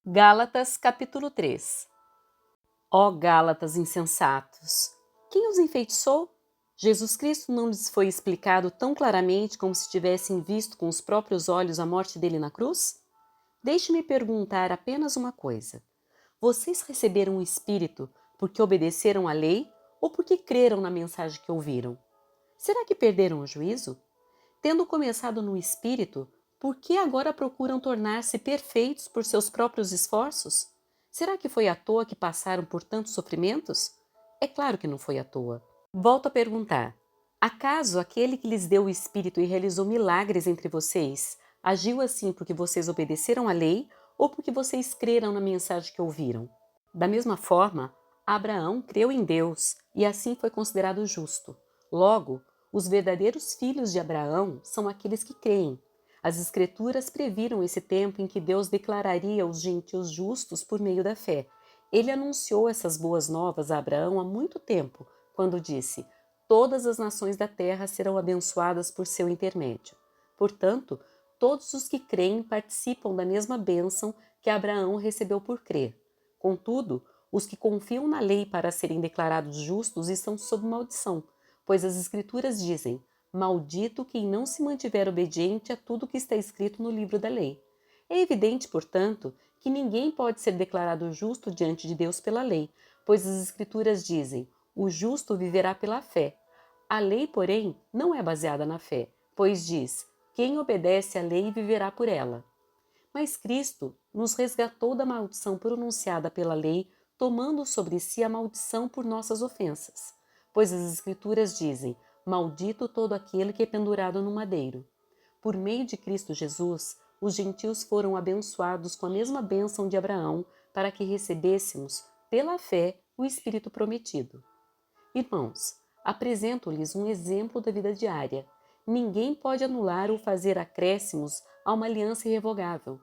Gálatas capítulo 3. Ó Gálatas insensatos! Quem os enfeitiçou? Jesus Cristo não lhes foi explicado tão claramente como se tivessem visto com os próprios olhos a morte dele na cruz? Deixe-me perguntar apenas uma coisa. Vocês receberam o Espírito porque obedeceram à lei ou porque creram na mensagem que ouviram? Será que perderam o juízo? Tendo começado no Espírito, por que agora procuram tornar-se perfeitos por seus próprios esforços? Será que foi à toa que passaram por tantos sofrimentos? É claro que não foi à toa. Volto a perguntar: acaso aquele que lhes deu o Espírito e realizou milagres entre vocês agiu assim porque vocês obedeceram à lei ou porque vocês creram na mensagem que ouviram? Da mesma forma, Abraão creu em Deus e assim foi considerado justo. Logo, os verdadeiros filhos de Abraão são aqueles que creem. As Escrituras previram esse tempo em que Deus declararia os gentios justos por meio da fé. Ele anunciou essas boas novas a Abraão há muito tempo, quando disse: todas as nações da terra serão abençoadas por seu intermédio. Portanto, todos os que creem participam da mesma bênção que Abraão recebeu por crer. Contudo, os que confiam na lei para serem declarados justos estão sob maldição, pois as Escrituras dizem: maldito quem não se mantiver obediente a tudo que está escrito no livro da lei. É evidente, portanto, que ninguém pode ser declarado justo diante de Deus pela lei, pois as Escrituras dizem: o justo viverá pela fé. A lei, porém, não é baseada na fé, pois diz: quem obedece à lei viverá por ela. Mas Cristo nos resgatou da maldição pronunciada pela lei, tomando sobre si a maldição por nossas ofensas. Pois as Escrituras dizem: maldito todo aquele que é pendurado no madeiro. Por meio de Cristo Jesus, os gentios foram abençoados com a mesma bênção de Abraão, para que recebêssemos, pela fé, o Espírito prometido. Irmãos, apresento-lhes um exemplo da vida diária. Ninguém pode anular ou fazer acréscimos a uma aliança irrevogável.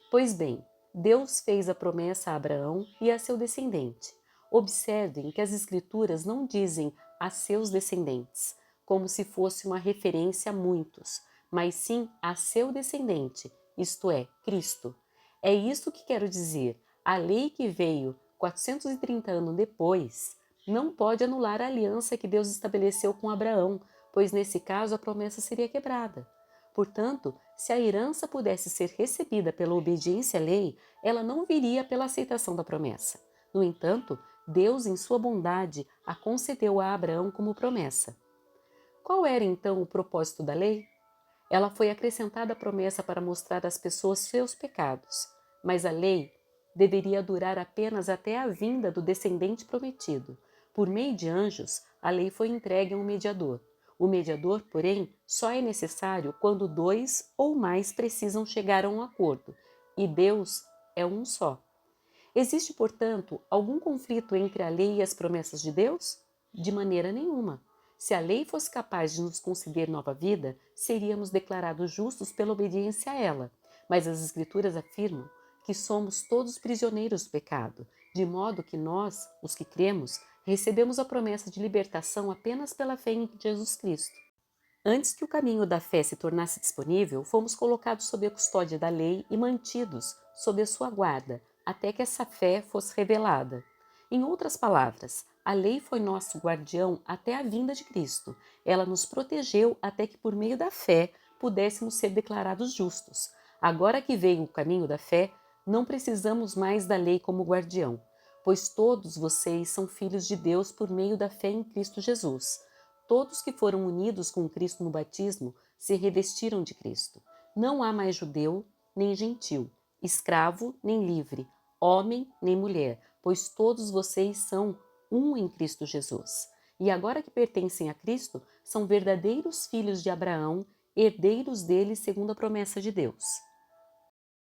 Pois bem, Deus fez a promessa a Abraão e a seu descendente. Observem que as Escrituras não dizem a seus descendentes, como se fosse uma referência a muitos, mas sim a seu descendente, isto é, Cristo. É isso que quero dizer. A lei que veio 430 anos depois não pode anular a aliança que Deus estabeleceu com Abraão, pois nesse caso a promessa seria quebrada. Portanto, se a herança pudesse ser recebida pela obediência à lei, ela não viria pela aceitação da promessa. No entanto, Deus, em sua bondade, a concedeu a Abraão como promessa. Qual era então o propósito da lei? Ela foi acrescentada à promessa para mostrar às pessoas seus pecados, mas a lei deveria durar apenas até a vinda do descendente prometido. Por meio de anjos, a lei foi entregue a um mediador. O mediador, porém, só é necessário quando dois ou mais precisam chegar a um acordo, e Deus é um só. Existe, portanto, algum conflito entre a lei e as promessas de Deus? De maneira nenhuma. Se a lei fosse capaz de nos conceder nova vida, seríamos declarados justos pela obediência a ela. Mas as Escrituras afirmam que somos todos prisioneiros do pecado, de modo que nós, os que cremos, recebemos a promessa de libertação apenas pela fé em Jesus Cristo. Antes que o caminho da fé se tornasse disponível, fomos colocados sob a custódia da lei e mantidos sob a sua guarda, até que essa fé fosse revelada. Em outras palavras, a lei foi nosso guardião até a vinda de Cristo. Ela nos protegeu até que, por meio da fé, pudéssemos ser declarados justos. Agora que veio o caminho da fé, não precisamos mais da lei como guardião, pois todos vocês são filhos de Deus por meio da fé em Cristo Jesus. Todos que foram unidos com Cristo no batismo se revestiram de Cristo. Não há mais judeu nem gentil, escravo nem livre, homem nem mulher, pois todos vocês são um em Cristo Jesus. E agora que pertencem a Cristo, são verdadeiros filhos de Abraão, herdeiros dele segundo a promessa de Deus.